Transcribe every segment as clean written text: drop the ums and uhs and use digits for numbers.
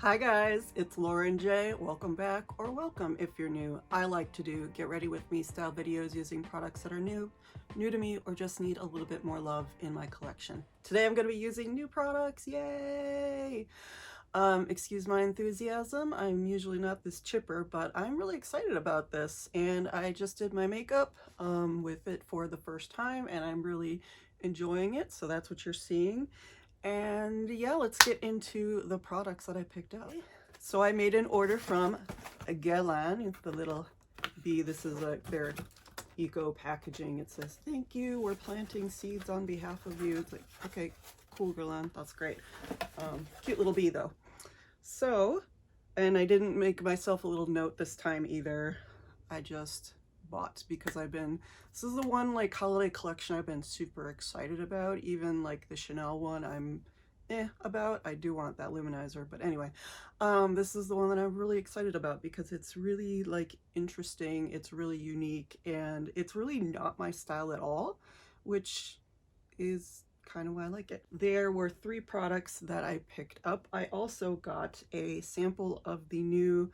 Hi guys, it's Lauren J. Welcome back, or welcome if you're new. I like to do get ready with me style videos using products that are new to me, or just need a little bit more love in my collection. Today I'm going to be using new products, yay! Excuse my enthusiasm, I'm usually not this chipper, but I'm really excited about this, and I just did my makeup with it for the first time, and I'm really enjoying it, so that's what you're seeing. And yeah, let's get into the products that I picked up. So I made an order from Guerlain, the little bee. This is their eco packaging. It says, "Thank you, we're planting seeds on behalf of you." It's like, okay, cool, Guerlain, that's great. Cute little bee though. So, and I didn't make myself a little note this time either. I just bought because this is the one like holiday collection I've been super excited about. Even like the Chanel one I'm about. I do want that luminizer, but anyway, this is the one that I'm really excited about because it's really like interesting, it's really unique, and it's really not my style at all, which is kind of why I like it. There were 3 products that I picked up. I also got a sample of the new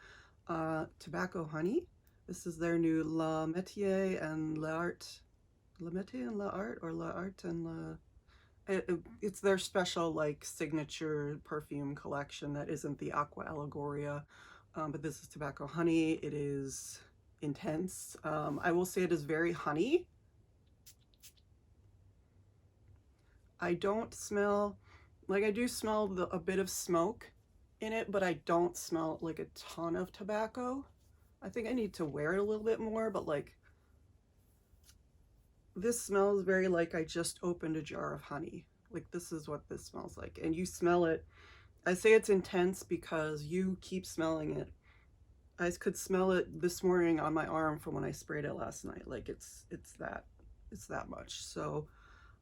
tobacco honey. This is their new La Métier and l'Art. La Métier and l'Art, or l'Art and la... It's their special like signature perfume collection that isn't the Aqua Allegoria, but this is tobacco honey. It is intense. I will say it is very honey. I don't smell, like I do smell a bit of smoke in it, but I don't smell like a ton of tobacco. I think I need to wear it a little bit more, but like this smells very like I just opened a jar of honey. Like this is what this smells like. And you smell it. I say it's intense because you keep smelling it. I could smell it this morning on my arm from when I sprayed it last night. Like it's that much. So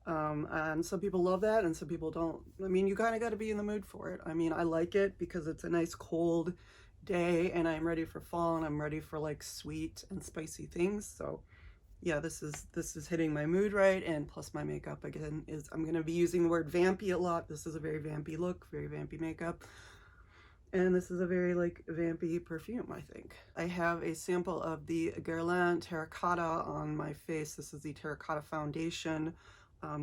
and some people love that and some people don't. I mean, you kind of got to be in the mood for it. I mean, I like it because it's a nice cold day and I'm ready for fall and I'm ready for like sweet and spicy things. So yeah, this is hitting my mood right, and plus my makeup again is, I'm going to be using the word vampy a lot. This is a very vampy look, very vampy makeup. And this is a very like vampy perfume, I think. I have a sample of the Guerlain Terracotta on my face. This is the Terracotta foundation.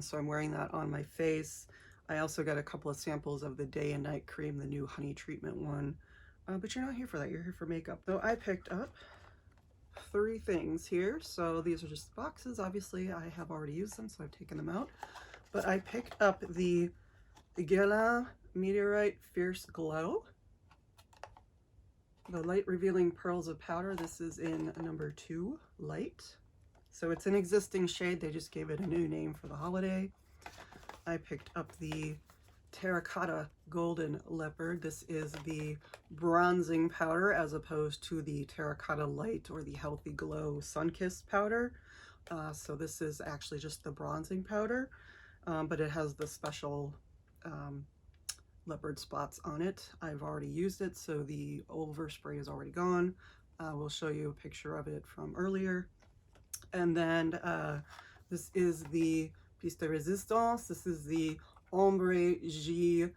So I'm wearing that on my face. I also got a couple of samples of the Day and Night Cream, the new honey treatment one. But you're not here for that, you're here for makeup. So I picked up 3 things here. So these are just boxes. Obviously I have already used them, so I've taken them out. But I picked up the Guerlain Meteorite Fierce Glow, the light revealing pearls of powder. This is in number 2 light. So it's an existing shade, they just gave it a new name for the holiday. I picked up the Terracotta Golden Leopard. This is the bronzing powder as opposed to the Terracotta Light or the Healthy Glow Sunkissed powder. So this is actually just the bronzing powder, but it has the special leopard spots on it. I've already used it, so the overspray is already gone. We'll show you a picture of it from earlier. And then this is the piece de resistance. This is the Ombres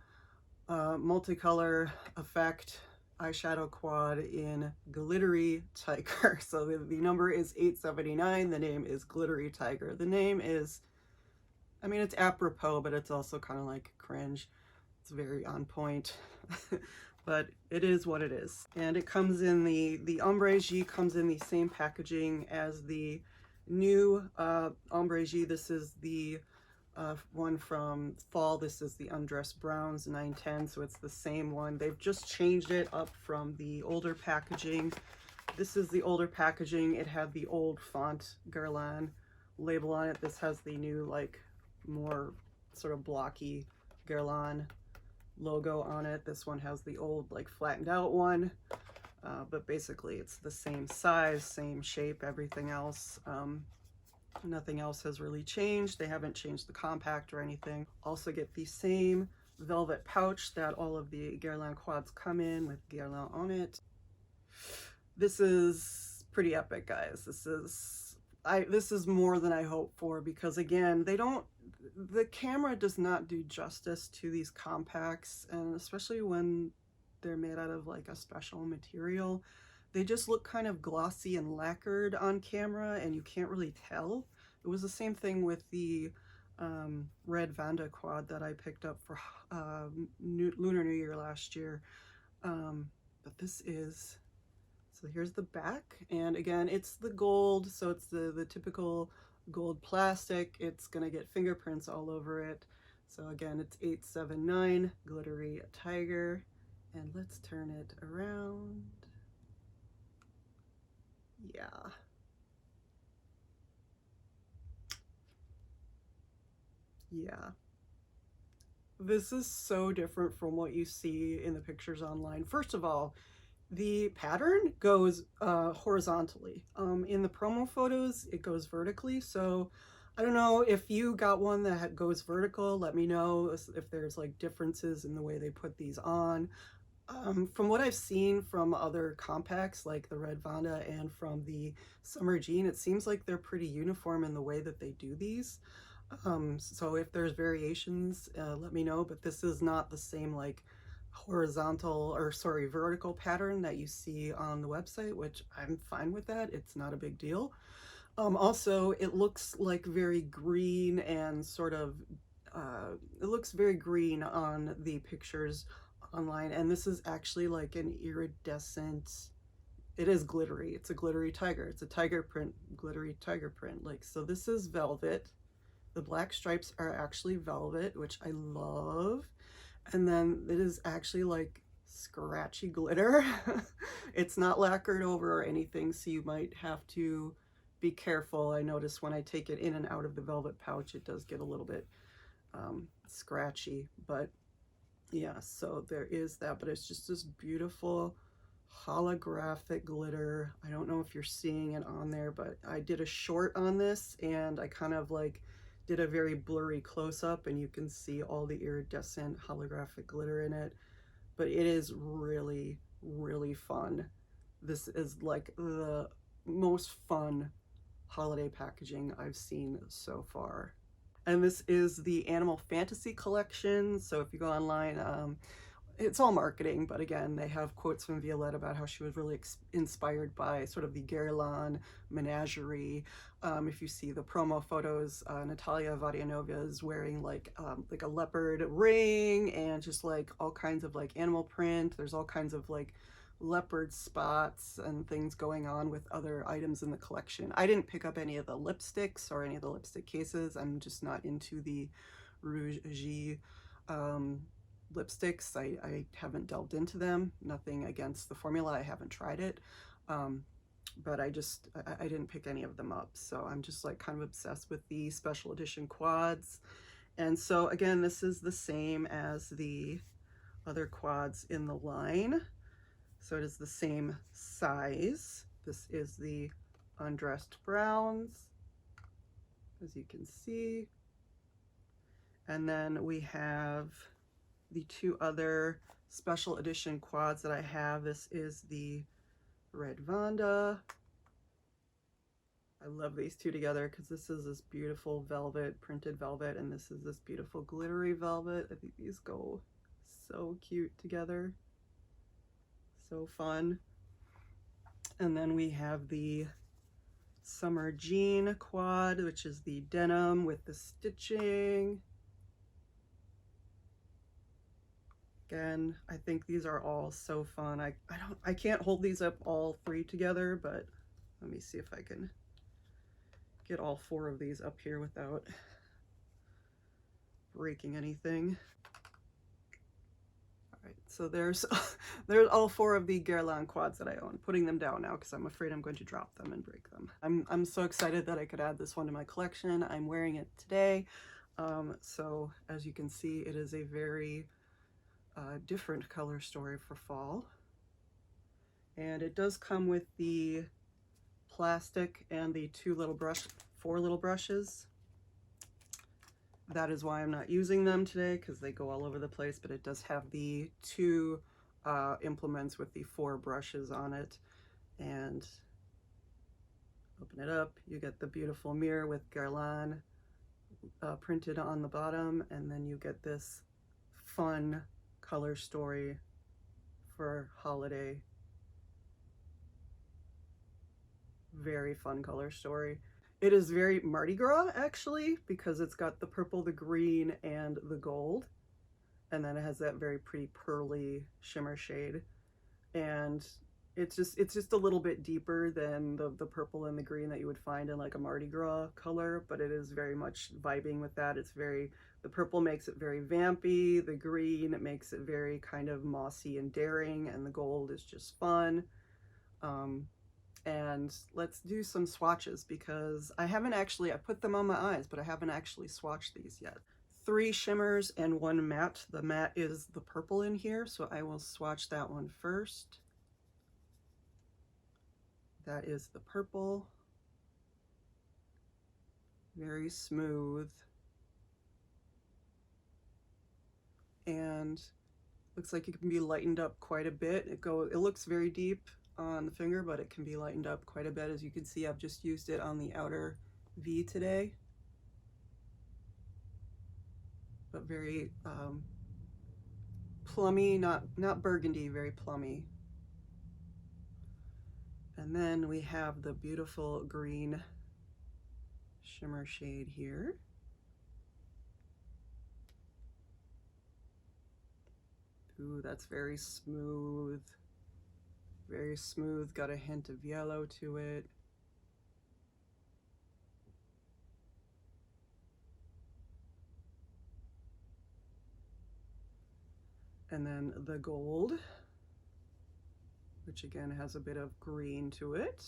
multicolor effect eyeshadow quad in Glittery Tiger. So the number is 879. The name is Glittery Tiger. The name is, I mean, it's apropos, but it's also kind of like cringe. It's very on point. But it is what it is. And it comes in the Ombres comes in the same packaging as the new Ombres. This is the one from fall. This is the Undressed Browns 910, so it's the same one. They've just changed it up from the older packaging. This is the older packaging. It had the old font Guerlain label on it. This has the new like more sort of blocky Guerlain logo on it. This one has the old like flattened out one, but basically it's the same size, same shape, everything else. Nothing else has really changed. They haven't changed the compact or anything. Also get the same velvet pouch that all of the Guerlain quads come in with Guerlain on it. This is pretty epic, guys. This is more than I hoped for, because again, the camera does not do justice to these compacts, and especially when they're made out of like a special material. They just look kind of glossy and lacquered on camera, and you can't really tell. It was the same thing with the Red Vanda quad that I picked up for Lunar New Year last year. But this is, so here's the back, and again, it's the gold, so it's the typical gold plastic. It's gonna get fingerprints all over it. So again, it's 879 Glittery Tiger, and let's turn it around. Yeah. Yeah. This is so different from what you see in the pictures online. First of all, the pattern goes horizontally. In the promo photos, it goes vertically. So I don't know if you got one that goes vertical. Let me know if there's like differences in the way they put these on. From what I've seen from other compacts like the Red Vanda and from the Summer Jean, it seems like they're pretty uniform in the way that they do these. So if there's variations, let me know, but this is not the same like horizontal, or sorry, vertical pattern that you see on the website, which I'm fine with that. It's not a big deal. Also, it looks like very green and sort of, it looks very green on the pictures online, and this is actually like an iridescent, it is glittery. It's a glittery tiger. It's a tiger print, glittery tiger print. Like, so this is velvet. The black stripes are actually velvet, which I love. And then it is actually like scratchy glitter. It's not lacquered over or anything, so you might have to be careful. I notice when I take it in and out of the velvet pouch, it does get a little bit scratchy, but yeah, so there is that, but it's just this beautiful holographic glitter. I don't know if you're seeing it on there, but I did a short on this, and I kind of like did a very blurry close-up, and you can see all the iridescent holographic glitter in it. But it is really, really fun. This is like the most fun holiday packaging I've seen so far. And this is the Animal Fantasy collection. So if you go online, it's all marketing, but again, they have quotes from Violette about how she was really inspired by sort of the Guerlain menagerie. If you see the promo photos, Natalia Vadianova is wearing like a leopard ring and just like all kinds of like animal print. There's all kinds of like leopard spots and things going on with other items in the collection. I didn't pick up any of the lipsticks or any of the lipstick cases. I'm just not into the Rouge lipsticks. I haven't delved into them. Nothing against the formula. I haven't tried it. But I didn't pick any of them up. So I'm just like kind of obsessed with the special edition quads. And so again, this is the same as the other quads in the line. So it is the same size. This is the undressed browns, as you can see. And then we have the two other special edition quads that I have. This is the Red Vanda. I love these two together because this is this beautiful velvet, printed velvet, and this is this beautiful glittery velvet. I think these go so cute together. So fun. And then we have the Summer Jean quad, which is the denim with the stitching. Again, I think these are all so fun. I can't hold these up all three together, but let me see if I can get all four of these up here without breaking anything. All right, so there's all four of the Guerlain quads that I own. Putting them down now because I'm afraid I'm going to drop them and break them. I'm so excited that I could add this one to my collection. I'm wearing it today. So as you can see, it is a very different color story for fall, and it does come with the plastic and the four little brushes. That is why I'm not using them today, because they go all over the place, but it does have the two implements with the 4 brushes on it. And open it up, you get the beautiful mirror with Guerlain printed on the bottom, and then you get this fun color story for holiday. Very fun color story. It is very Mardi Gras actually, because it's got the purple, the green, and the gold. And then it has that very pretty pearly shimmer shade. And it's just a little bit deeper than the purple and the green that you would find in like a Mardi Gras color, but it is very much vibing with that. It's very, the purple makes it very vampy, the green makes it very kind of mossy and daring, and the gold is just fun. And let's do some swatches because I put them on my eyes, but I haven't actually swatched these yet. 3 shimmers and 1 matte. The matte is the purple in here, so I will swatch that one first. That is the purple. Very smooth. And looks like it can be lightened up quite a bit. It looks very deep on the finger, but it can be lightened up quite a bit. As you can see, I've just used it on the outer V today. But very plummy, not burgundy, very plummy. And then we have the beautiful green shimmer shade here. Ooh, that's very smooth. Very smooth, got a hint of yellow to it. And then the gold, which again has a bit of green to it.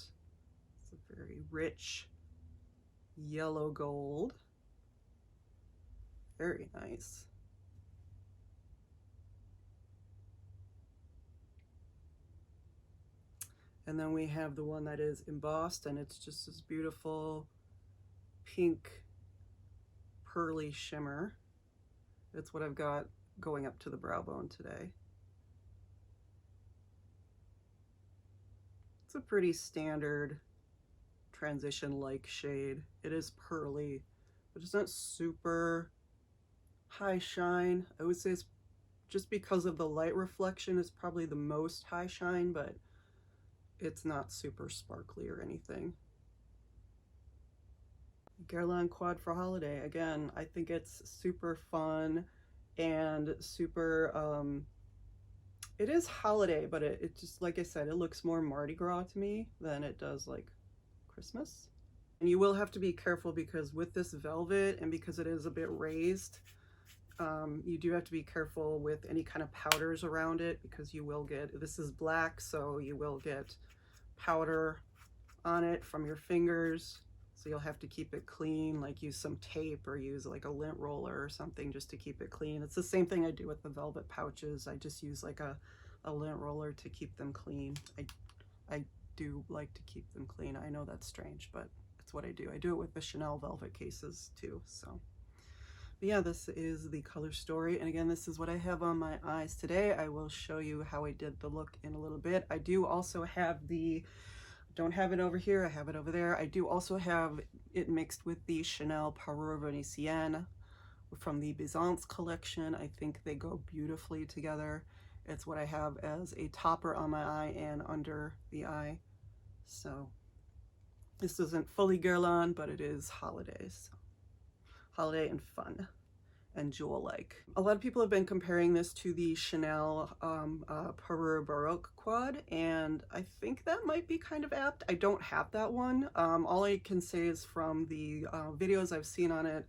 It's a very rich yellow gold. Very nice. And then we have the one that is embossed, and it's just this beautiful pink pearly shimmer. That's what I've got going up to the brow bone today. It's a pretty standard transition-like shade. It is pearly, but it's not super high shine. I would say it's just because of the light reflection, it's probably the most high shine, but it's not super sparkly or anything. Guerlain quad for holiday. Again, I think it's super fun and super, it is holiday, but it just, like I said, it looks more Mardi Gras to me than it does like Christmas. And you will have to be careful because with this velvet and because it is a bit raised, you do have to be careful with any kind of powders around it because you will get, this is black, so you will get powder on it from your fingers. So you'll have to keep it clean, like use some tape or use like a lint roller or something just to keep it clean. It's the same thing I do with the velvet pouches. I just use like a lint roller to keep them clean. I do like to keep them clean. I know that's strange, but it's what I do. I do it with the Chanel velvet cases too, so. But yeah, this is the color story. And again, this is what I have on my eyes today. I will show you how I did the look in a little bit. I do also have don't have it over here, I have it over there. I do also have it mixed with the Chanel Parure Venetienne from the Byzance collection. I think they go beautifully together. It's what I have as a topper on my eye and under the eye. So this isn't fully Guerlain, but it is holidays. Holiday and fun and jewel-like. A lot of people have been comparing this to the Chanel Parure Baroque quad, and I think that might be kind of apt. I don't have that one. All I can say is from the videos I've seen on it,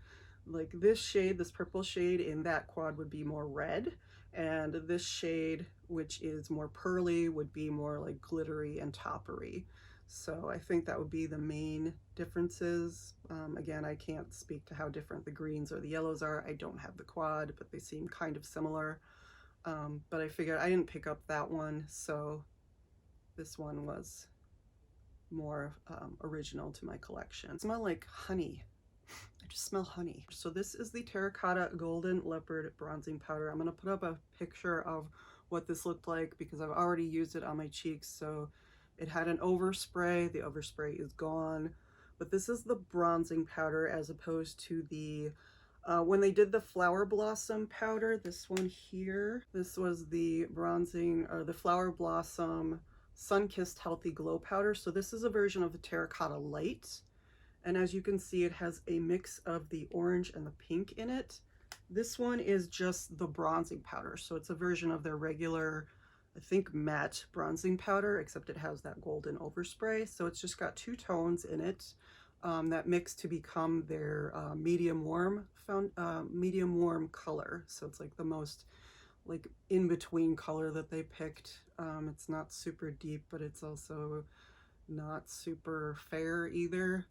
like this shade, this purple shade in that quad would be more red, and this shade, which is more pearly, would be more like glittery and toppery. So I think that would be the main differences. Again, I can't speak to how different the greens or the yellows are. I don't have the quad, but they seem kind of similar. But I figured I didn't pick up that one, so this one was more original to my collection. It smells like honey. I just smell honey. So this is the Terracotta Golden Leopard Bronzing Powder. I'm going to put up a picture of what this looked like because I've already used it on my cheeks. So it had an overspray. The overspray is gone. But this is the bronzing powder as opposed to the When they did the Flower Blossom powder, this one here, this was the bronzing, or the Flower Blossom Sun-Kissed Healthy Glow Powder. So this is a version of the Terracotta Light. And as you can see, it has a mix of the orange and the pink in it. This one is just the bronzing powder. So it's a version of their regular, I think, matte bronzing powder, except it has that golden overspray. So it's just got 2 tones in it that mix to become their medium warm color. So it's like the most like in between color that they picked. It's not super deep, but it's also not super fair either.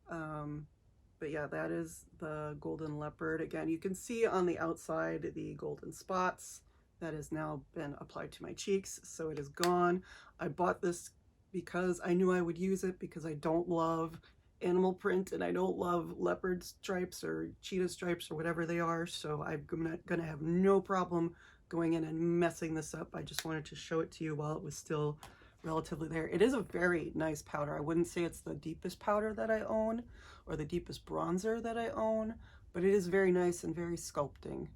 But yeah, that is the Golden Leopard. Again, you can see on the outside the golden spots. That has now been applied to my cheeks, so it is gone. I bought this because I knew I would use it, because I don't love animal print and I don't love leopard stripes or cheetah stripes or whatever they are, so I'm gonna have no problem going in and messing this up. I just wanted to show it to you while it was still relatively there. It is a very nice powder. I wouldn't say it's the deepest powder that I own or the deepest bronzer that I own, but it is very nice and very sculpting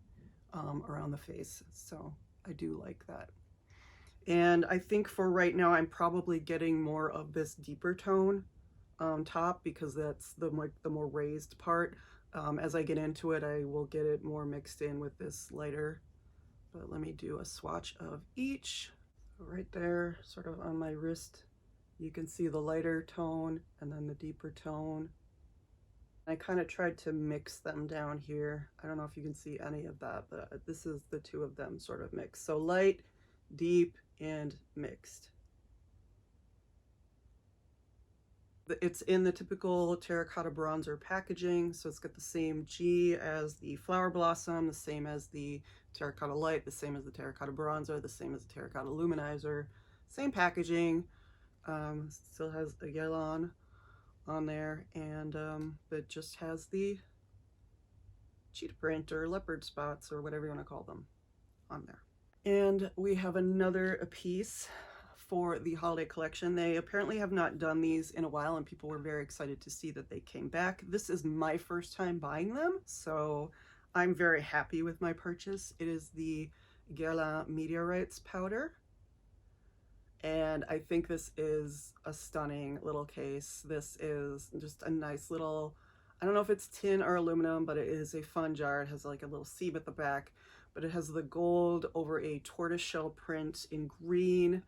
around the face, so I do like that. And I think for right now I'm probably getting more of this deeper tone top, because that's the more raised part. As I get into it, I will get it more mixed in with this lighter. But let me do a swatch of each. So right there, sort of on my wrist, you can see the lighter tone and then the deeper tone. I kind of tried to mix them down here. I don't know if you can see any of that, but this is the 2 of them sort of mixed. So light, deep, and mixed. It's in the typical terracotta bronzer packaging, so it's got the same G as the Flower Blossom, the same as the Terracotta Light, the same as the Terracotta Bronzer, the same as the Terracotta Luminizer, same packaging. Still has a Guerlain on there, and it just has the cheetah print or leopard spots or whatever you want to call them on there. And we have another piece for the holiday collection. They apparently have not done these in a while, and people were very excited to see that they came back. This is my first time buying them, so I'm very happy with my purchase. It is the Guerlain Meteorites powder, and I think this is a stunning little case. This is just a nice little, I don't know if it's tin or aluminum, but it is a fun jar. It has like a little sieve at the back, but it has the gold over a tortoiseshell print in green,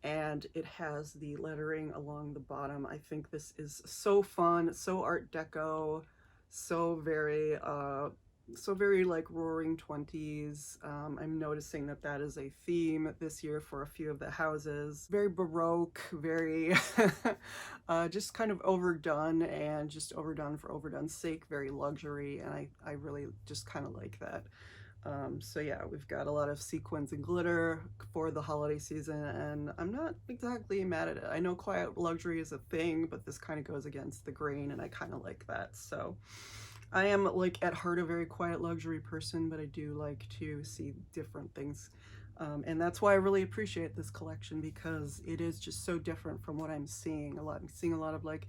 and it has the lettering along the bottom. I think this is so fun, so art deco, so very like roaring 20s. I'm noticing that that is a theme this year for a few of the houses. Very Baroque, very just kind of overdone, and just overdone for overdone's sake, very luxury, and I really just kind of like that. So yeah, we've got a lot of sequins and glitter for the holiday season, and I'm not exactly mad at it. I know quiet luxury is a thing, but this kind of goes against the grain, and I kind of like that. So I am, like, at heart a very quiet luxury person, but I do like to see different things. And that's why I really appreciate this collection, because it is just so different from what I'm seeing a lot. I'm seeing a lot of like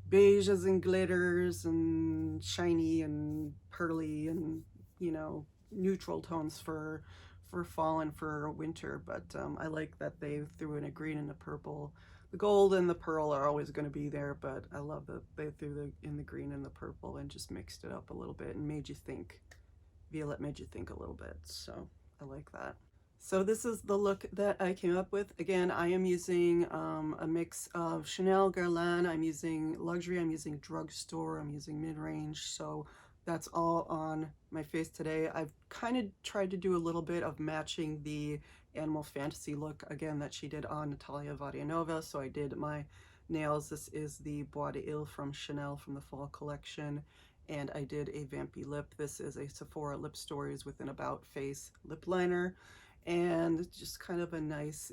beiges and glitters and shiny and pearly and, you know, neutral tones for fall and for winter, but I like that they threw in a green and a purple. The gold and the pearl are always going to be there, but I love that they threw in the green and the purple and just mixed it up a little bit and made you think. Violet made you think a little bit, so I like that. So this is the look that I came up with. Again, I am using a mix of Chanel, Guerlain, I'm using luxury, I'm using drugstore, I'm using mid-range, so that's all on my face today. I've kind of tried to do a little bit of matching the Animal Fantasy look again that she did on Natalia Vadianova. So I did my nails. This is the Bois d'Ile from Chanel from the fall collection. And I did a vampy lip. This is a Sephora Lipstories with an About Face lip liner. And just kind of a nice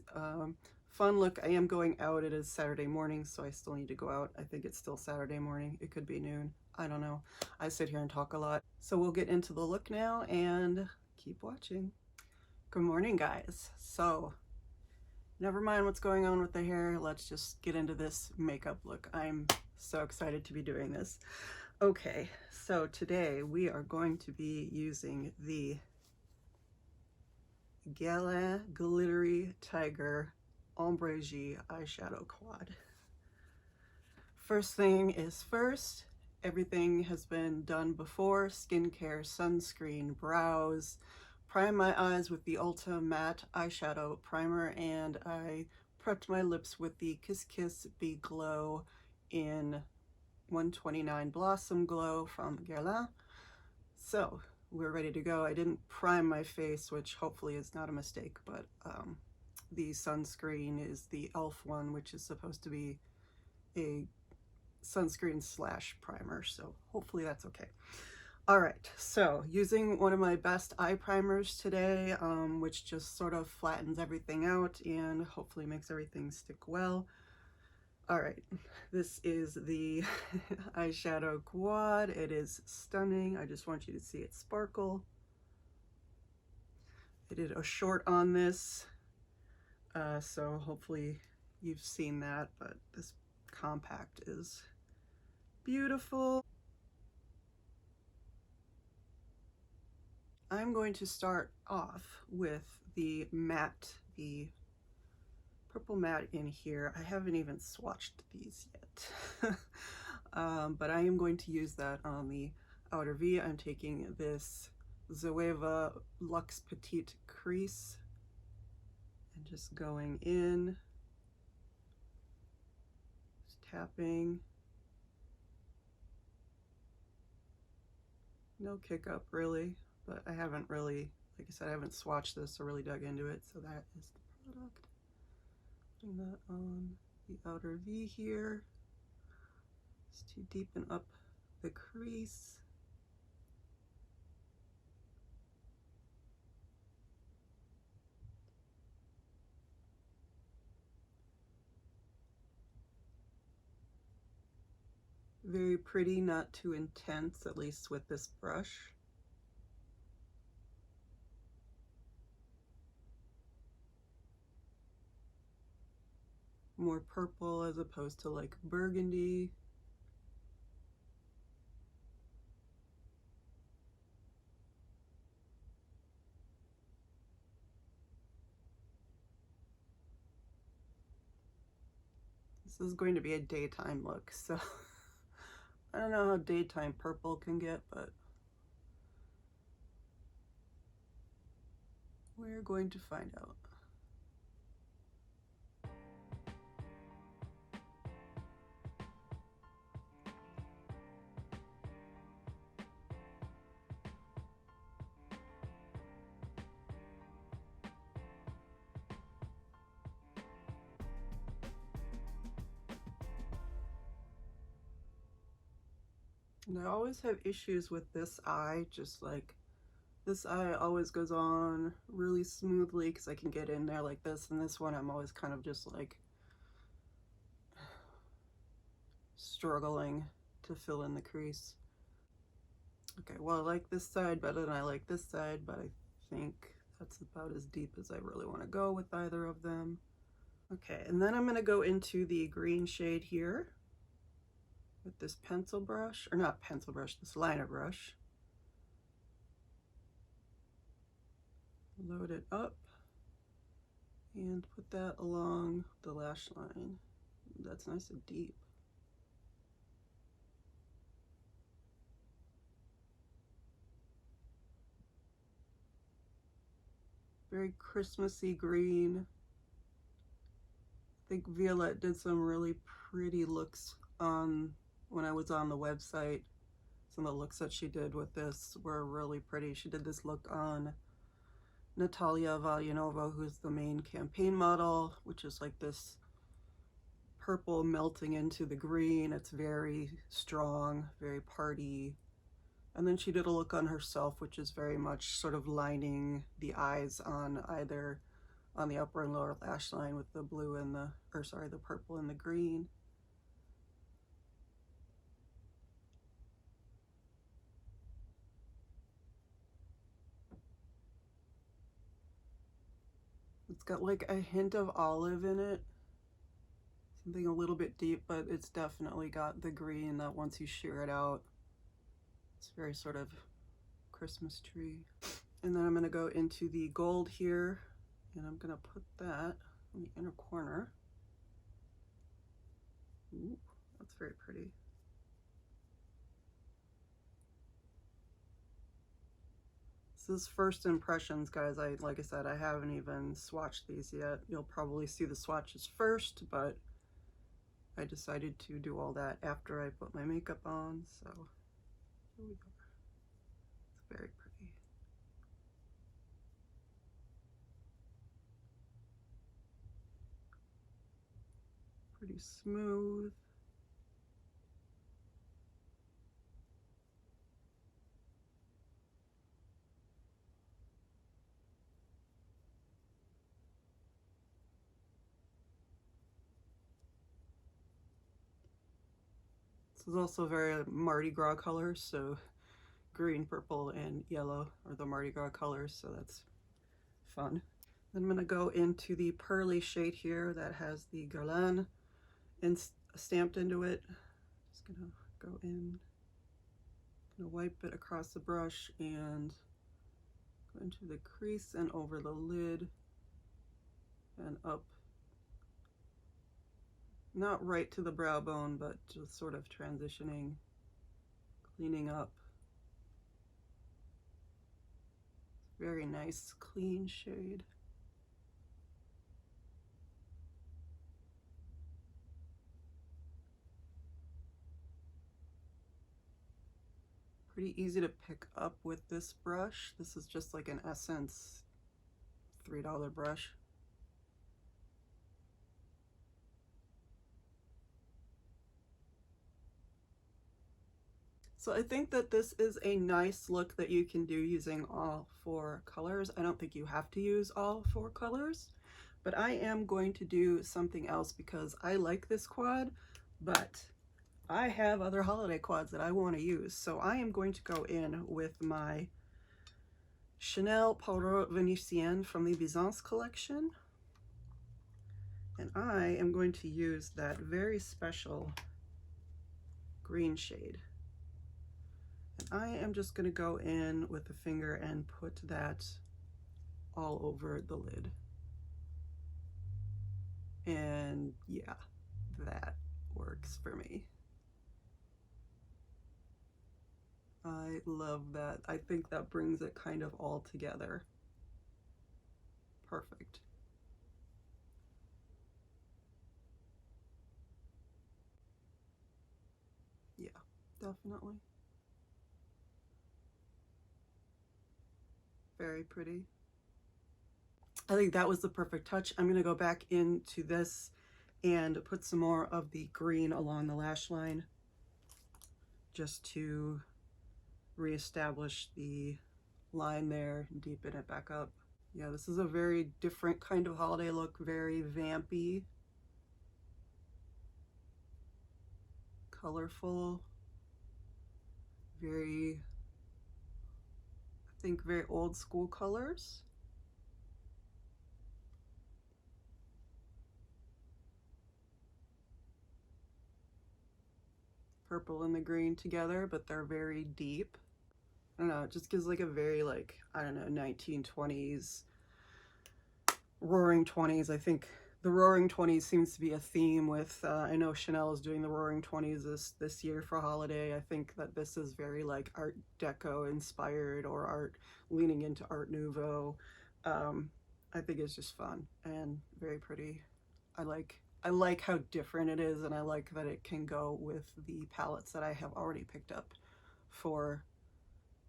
fun look. I am going out. It is Saturday morning, so I still need to go out. I think it's still Saturday morning. It could be noon. I don't know. I sit here and talk a lot. So we'll get into the look now and keep watching. Good morning, guys. So never mind what's going on with the hair. Let's just get into this makeup look. I'm so excited to be doing this. Okay, so today we are going to be using the Guerlain Glittery Tiger Ombres eyeshadow quad. First thing is first, everything has been done before: skincare, sunscreen, brows. Prime my eyes with the Ulta matte eyeshadow primer, and I prepped my lips with the Kiss Kiss Be Glow in 129 Blossom Glow from Guerlain. So we're ready to go. I didn't prime my face, which hopefully is not a mistake, but the sunscreen is the e.l.f. one, which is supposed to be a sunscreen slash primer, so hopefully that's okay. All right, so using one of my best eye primers today, which just sort of flattens everything out and hopefully makes everything stick well. All right, this is the eyeshadow quad. It is stunning. I just want you to see it sparkle. I did a short on this, so hopefully you've seen that, but this compact is beautiful. I'm going to start off with the matte, the purple matte in here. I haven't even swatched these yet, but I am going to use that on the outer V. I'm taking this Zoeva Luxe Petite Crease and just going in, just tapping. No kick up really, but I haven't really, like I said, I haven't swatched this or really dug into it, so that is the product. Putting that on the outer V here, just to deepen up the crease. Very pretty, not too intense, at least with this brush. More purple as opposed to like burgundy. This is going to be a daytime look, so I don't know how daytime purple can get, but we're going to find out. And I always have issues with this eye, just like this eye always goes on really smoothly because I can get in there like this, and this one I'm always kind of just like struggling to fill in the crease. Okay, well, I like this side better than I like this side, but I think that's about as deep as I really want to go with either of them. Okay, and then I'm going to go into the green shade here with this pencil brush, or not pencil brush, this liner brush. Load it up and put that along the lash line. That's nice and deep. Very Christmassy green. I think Violette did some really pretty looks on when I was on the website. Some of the looks that she did with this were really pretty. She did this look on Natalia Valyanova, who's the main campaign model, which is like this purple melting into the green. It's very strong, very party. And then she did a look on herself, which is very much sort of lining the eyes on either on the upper and lower lash line with the blue and the, or sorry, the purple and the green. It's got like a hint of olive in it, something a little bit deep, but it's definitely got the green that once you shear it out, It's very sort of Christmas tree. And then I'm going to go into the gold here, and I'm going to put that in the inner corner. Ooh, that's very pretty. This is first impressions, guys. Like I said, I haven't even swatched these yet. You'll probably see the swatches first, but I decided to do all that after I put my makeup on, so here we go. It's very pretty. Pretty smooth. This is also very Mardi Gras colors, so green, purple, and yellow are the Mardi Gras colors, so that's fun. Then I'm going to go into the Purlisse shade here that has the Guerlain stamped into it. Just going to go in, going to wipe it across the brush and go into the crease and over the lid and up. Not right to the brow bone, but just sort of transitioning, cleaning up. Very nice, clean shade. Pretty easy to pick up with this brush. This is just like an Essence $3 brush. So I think that this is a nice look that you can do using all 4 colors. I don't think you have to use all 4 colors, but I am going to do something else because I like this quad, but I have other holiday quads that I want to use. So I am going to go in with my Chanel Parure Venetienne from the Byzance collection. And I am going to use that very special green shade. And I am just going to go in with the finger and put that all over the lid. And yeah, that works for me. I love that. I think that brings it kind of all together. Perfect. Yeah, definitely. Very pretty. I think that was the perfect touch. I'm going to go back into this and put some more of the green along the lash line just to reestablish the line there and deepen it back up. Yeah, this is a very different kind of holiday look, very vampy, colorful, very, I think, very old school colors. Purple and the green together, but they're very deep. I don't know, it just gives like a very, like, I don't know, 1920s, roaring 20s. I think the roaring 20s seems to be a theme with, I know Chanel is doing the roaring 20s this year for holiday. I think that this is very like Art Deco inspired or art leaning into Art Nouveau. I think it's just fun and very pretty. I like how different it is, and I like that it can go with the palettes that I have already picked up for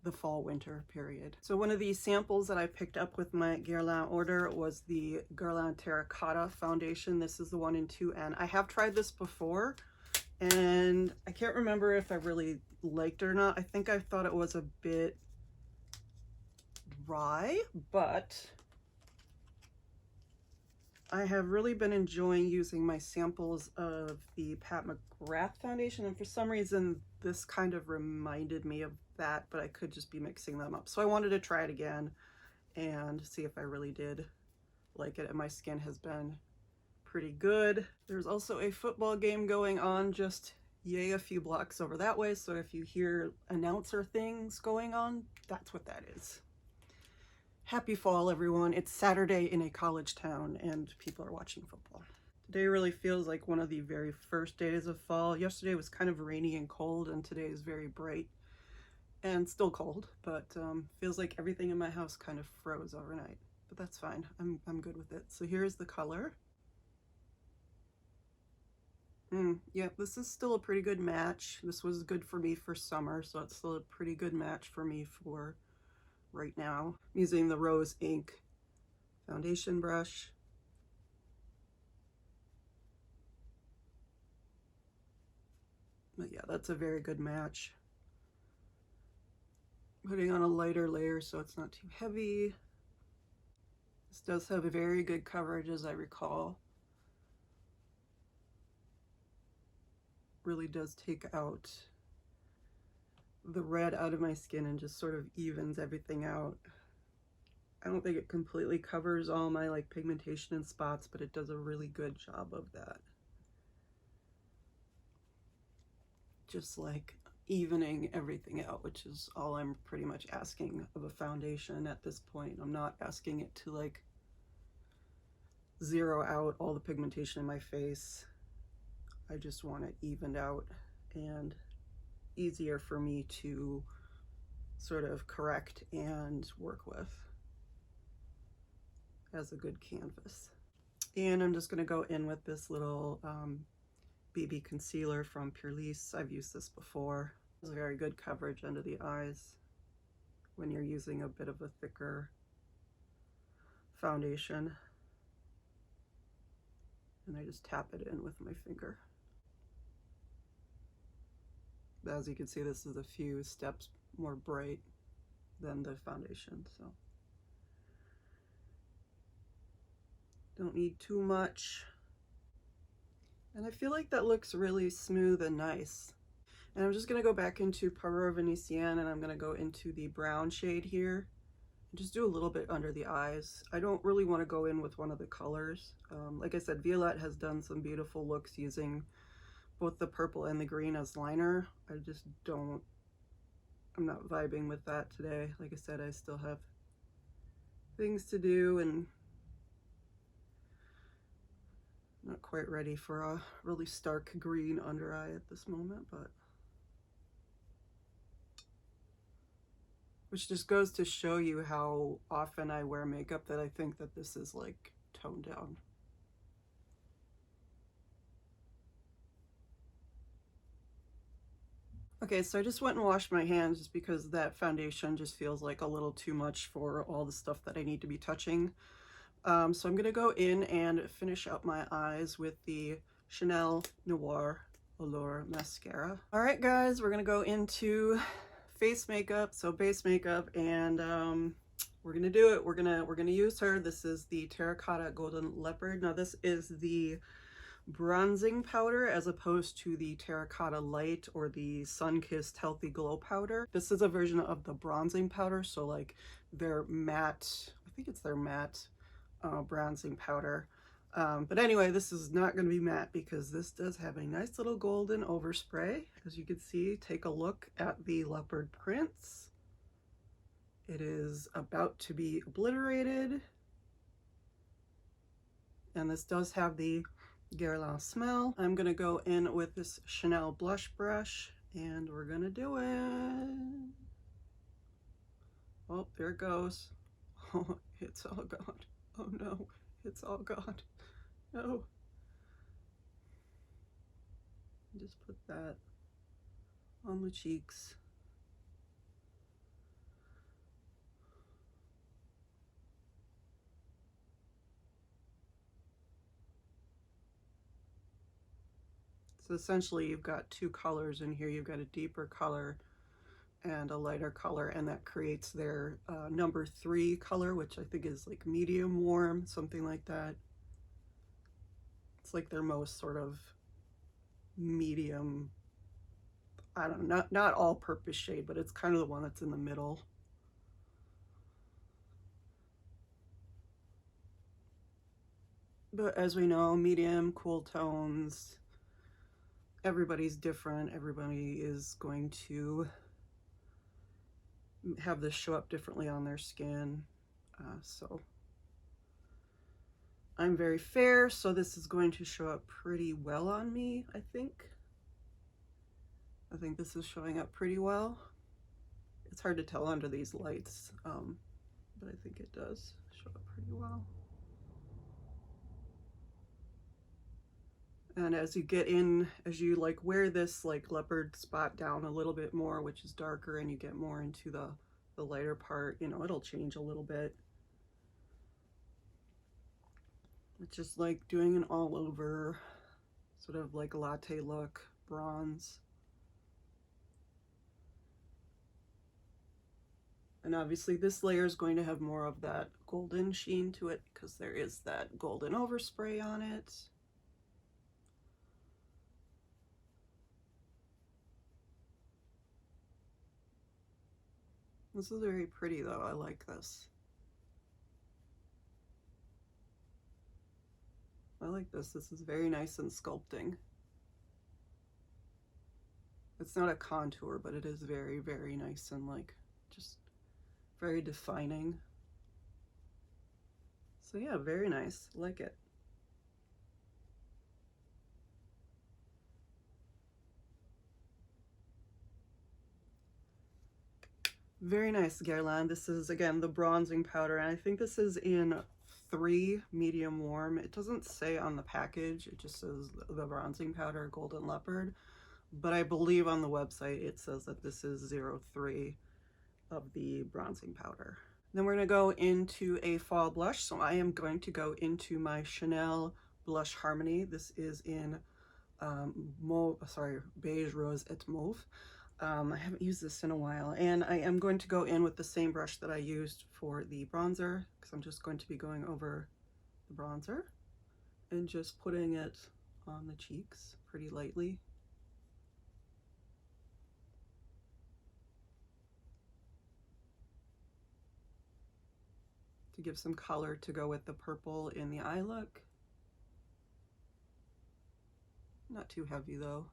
the fall winter period. So one of the samples that I picked up with my Guerlain order was the Guerlain Terracotta foundation. This is the 1 in 2N. I have tried this before and I can't remember if I really liked it or not. I think I thought it was a bit dry, but I have really been enjoying using my samples of the Pat McGrath foundation, and for some reason this kind of reminded me of that, but I could just be mixing them up. So I wanted to try it again and see if I really did like it, and my skin has been pretty good. There's also a football game going on just yay a few blocks over that way. So if you hear announcer things going on, that's what that is. Happy fall, everyone. It's Saturday in a college town and people are watching football. Today really feels like one of the very first days of fall. Yesterday was kind of rainy and cold, and today is very bright and still cold, but feels like everything in my house kind of froze overnight. But that's fine. I'm good with it. So here's the color. Yeah, this is still a pretty good match. This was good for me for summer, so it's still a pretty good match for me for right now. I'm using the Rose Ink foundation brush. But yeah, that's a very good match. Putting on a lighter layer so it's not too heavy. This does have a very good coverage, as I recall. Really does take out the red out of my skin and just sort of evens everything out. I don't think it completely covers all my like pigmentation and spots, but it does a really good job of that. Just like evening everything out, which is all I'm pretty much asking of a foundation at this point. I'm not asking it to like zero out all the pigmentation in my face. I just want it evened out and easier for me to sort of correct and work with as a good canvas. And I'm just going to go in with this little BB concealer from Purlisse. I've used this before. It's very good coverage under the eyes when you're using a bit of a thicker foundation. And I just tap it in with my finger. As you can see, this is a few steps more bright than the foundation, so don't need too much. And I feel like that looks really smooth and nice. And I'm just going to go back into Parure Venetienne, and I'm going to go into the brown shade here and just do a little bit under the eyes. I don't really want to go in with one of the colors. Like I said, Violette has done some beautiful looks using both the purple and the green as liner. I'm not vibing with that today. Like I said, I still have things to do and not quite ready for a really stark green under eye at this moment, but which just goes to show you how often I wear makeup that I think that this is like toned down. Okay, so I just went and washed my hands just because that foundation just feels like a little too much for all the stuff that I need to be touching. So I'm gonna go in and finish up my eyes with the Chanel Noir Allure mascara. All right, guys, we're gonna go into face makeup, so base makeup, and we're gonna do it. We're gonna use her. This is the Terracotta Golden Leopard. Now this is the bronzing powder as opposed to the Terracotta Light or the Sun-Kissed Healthy Glow powder. This is a version of the bronzing powder, so like their matte, I think it's their matte bronzing powder. But anyway, this is not going to be matte because this does have a nice little golden overspray. As you can see, take a look at the leopard prints. It is about to be obliterated. And this does have the Guerlain smell. I'm going to go in with this Chanel blush brush and we're going to do it. Oh, there it goes. Oh, it's all gone. Oh no, it's all gone. No. Just put that on the cheeks. So essentially you've got two colors in here. You've got a deeper color and a lighter color, and that creates their number 3 color, which I think is like medium warm, something like that. It's like their most sort of medium, I don't know, not all purpose shade, but it's kind of the one that's in the middle. But as we know, medium, cool tones everybody's different. Everybody is going to have this show up differently on their skin. So I'm very fair, so this is going to show up pretty well on me, I think. I think this is showing up pretty well. It's hard to tell under these lights, but I think it does show up pretty well. And as you get in, as you like wear this like leopard spot down a little bit more, which is darker, and you get more into the lighter part, you know, it'll change a little bit. It's just like doing an all over sort of like latte look, bronze. And obviously this layer is going to have more of that golden sheen to it because there is that golden overspray on it. This is very pretty though, I like this. I like this, this is very nice and sculpting. It's not a contour, but it is very, very nice and like just very defining. So yeah, very nice, like it. Very nice, Guerlain. This is, again, the bronzing powder, and I think this is in 3 medium warm. It doesn't say on the package, it just says the bronzing powder, Golden Leopard, but I believe on the website it says that this is 03 of the bronzing powder. Then we're going to go into a fall blush, so I am going to go into my Chanel Blush Harmony. This is in Beige, Rose, et Mauve. I haven't used this in a while, and I am going to go in with the same brush that I used for the bronzer, because I'm just going to be going over the bronzer and just putting it on the cheeks pretty lightly. To give some color to go with the purple in the eye look. Not too heavy though.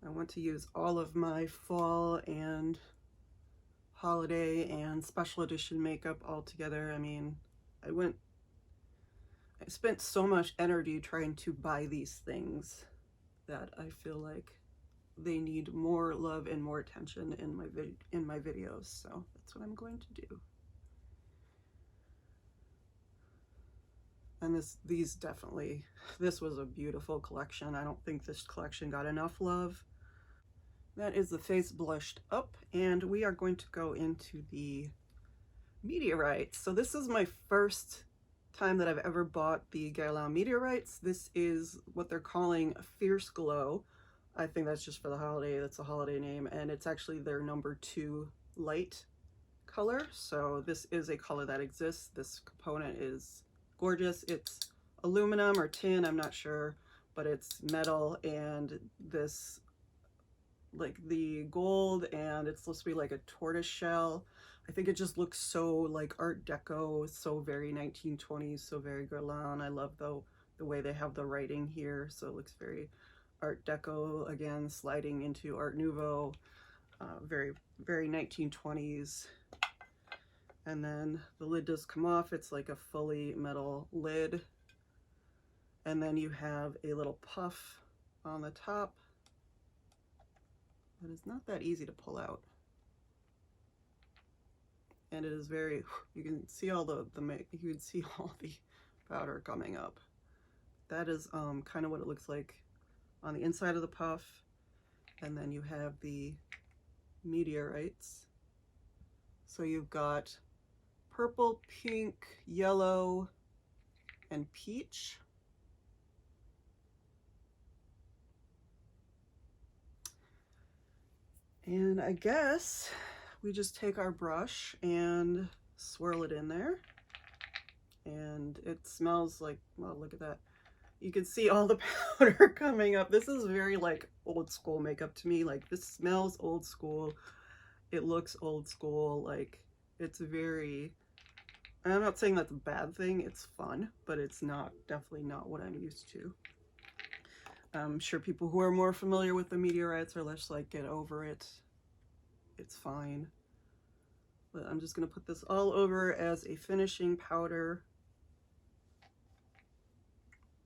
I want to use all of my fall and holiday and special edition makeup all together. I mean, I spent so much energy trying to buy these things that I feel like they need more love and more attention in my videos. So that's what I'm going to do. And this was a beautiful collection. I don't think this collection got enough love. That is the face blushed up, and we are going to go into the Meteorites. So this is my first time that I've ever bought the Guerlain Meteorites. This is what they're calling a Fierce Glow. I think that's just for the holiday. That's a holiday name, and it's actually their #2 light color. So this is a color that exists. This component is gorgeous. It's aluminum or tin, I'm not sure, but it's metal, and this, like the gold, and it's supposed to be like a tortoise shell. I think it just looks so like Art Deco, so very 1920s, so very Guerlain. I love the way they have the writing here, so it looks very Art Deco, again sliding into Art Nouveau, very, very 1920s. And then the lid does come off. It's like a fully metal lid, and then you have a little puff on the top. But it's not that easy to pull out. And it is very, you can see all the you can see all the powder coming up. That is kind of what it looks like on the inside of the puff. And then you have the Meteorites. So you've got purple, pink, yellow, and peach. And I guess we just take our brush and swirl it in there. And it smells like, well, look at that. You can see all the powder coming up. This is very like old school makeup to me. Like this smells old school. It looks old school. Like it's very, I'm not saying that's a bad thing. It's fun, but it's not, definitely not what I'm used to. I'm sure people who are more familiar with the Meteorites are less like, get over it. It's fine. But I'm just going to put this all over as a finishing powder.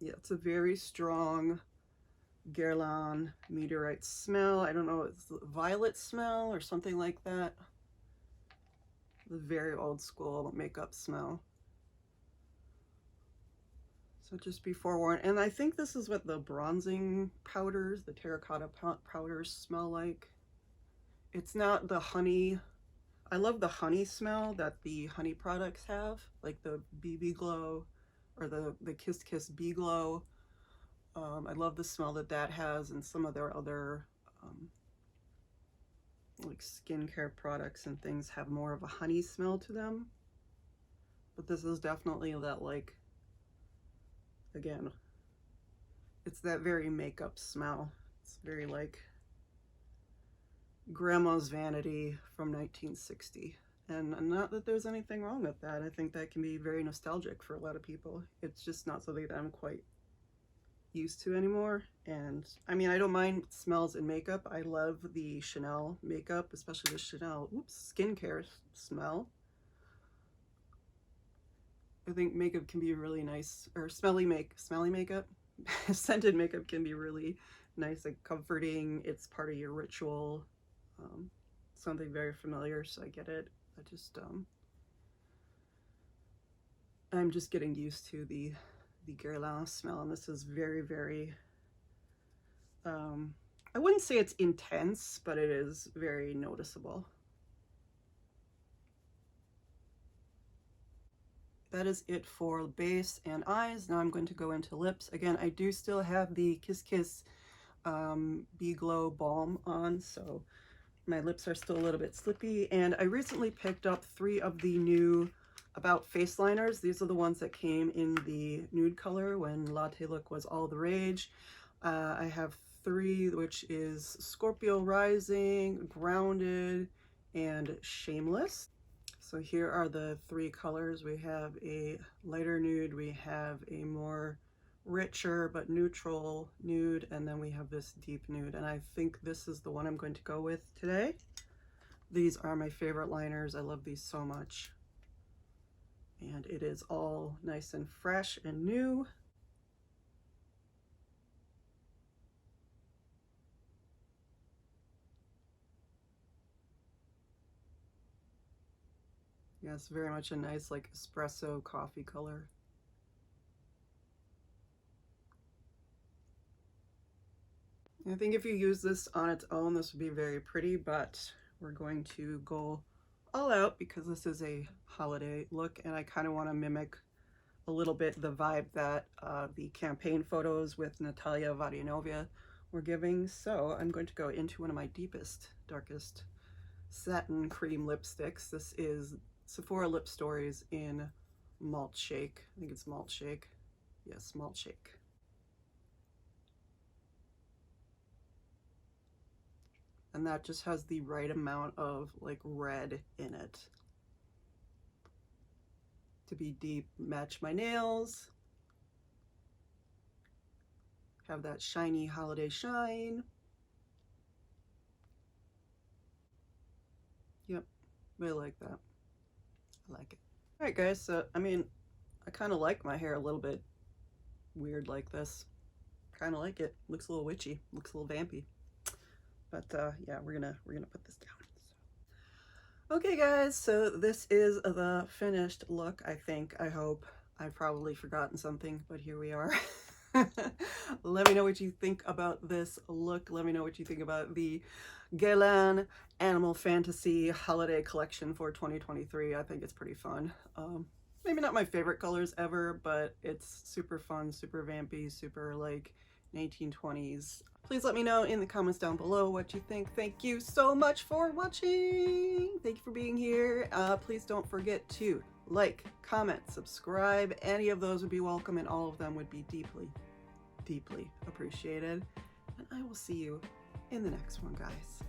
Yeah, it's a very strong Guerlain Meteorite smell. I don't know, it's a violet smell or something like that. The very old school makeup smell. So just be forewarned. And I think this is what the bronzing powders, the terracotta powders smell like. It's not the honey. I love the honey smell that the honey products have, like the BB Glow or the Kiss Kiss Bee Glow. I love the smell that that has, and some of their other like skincare products and things have more of a honey smell to them. But this is definitely that, like, again, it's that very makeup smell. It's very like grandma's vanity from 1960. And not that there's anything wrong with that. I think that can be very nostalgic for a lot of people. It's just not something that I'm quite used to anymore. And I mean, I don't mind smells in makeup. I love the Chanel makeup, especially the Chanel skincare smell. I think makeup can be really nice, or smelly makeup. Scented makeup can be really nice and comforting. It's part of your ritual. Something very familiar, so I get it. I just I'm just getting used to the Guerlain smell, and this is very, very I wouldn't say it's intense, but it is very noticeable. That is it for base and eyes. Now I'm going to go into lips. Again, I do still have the Kiss Kiss Bee Glow Balm on, so my lips are still a little bit slippy. And I recently picked up 3 of the new About face liners. These are the ones that came in the nude color when Latte Look was all the rage. I have 3, which is Scorpio Rising, Grounded, and Shameless. So here are the 3 colors. We have a lighter nude, we have a more richer but neutral nude, and then we have this deep nude. And I think this is the one I'm going to go with today. These are my favorite liners. I love these so much. And it is all nice and fresh and new. Yeah, it's very much a nice like espresso coffee color. I think if you use this on its own, this would be very pretty, but we're going to go all out because this is a holiday look, and I kind of want to mimic a little bit the vibe that the campaign photos with Natalia Vadianova were giving. So I'm going to go into one of my deepest, darkest satin cream lipsticks. This is Sephora Lipstories in Malt Shake. I think it's Malt Shake. Yes, Malt Shake. And that just has the right amount of like red in it to be deep, match my nails, have that shiny holiday shine. Yep, really like that. I like it. All right, guys, so I mean, I kind of like my hair a little bit weird like this. Kind of like it. Looks a little witchy, looks a little vampy. But yeah, we're gonna put this down. So. Okay, guys, so this is the finished look. I think, I hope. I've probably forgotten something, but here we are. Let me know what you think about this look. Let me know what you think about the Guerlain Animal Fantasy Holiday Collection for 2023. I think it's pretty fun. Maybe not my favorite colors ever, but it's super fun, super vampy, super like 1920s. Please let me know in the comments down below what you think. Thank you so much for watching. Thank you for being here. Please don't forget to like, comment, subscribe. Any of those would be welcome, and all of them would be deeply, deeply appreciated. And I will see you in the next one, guys.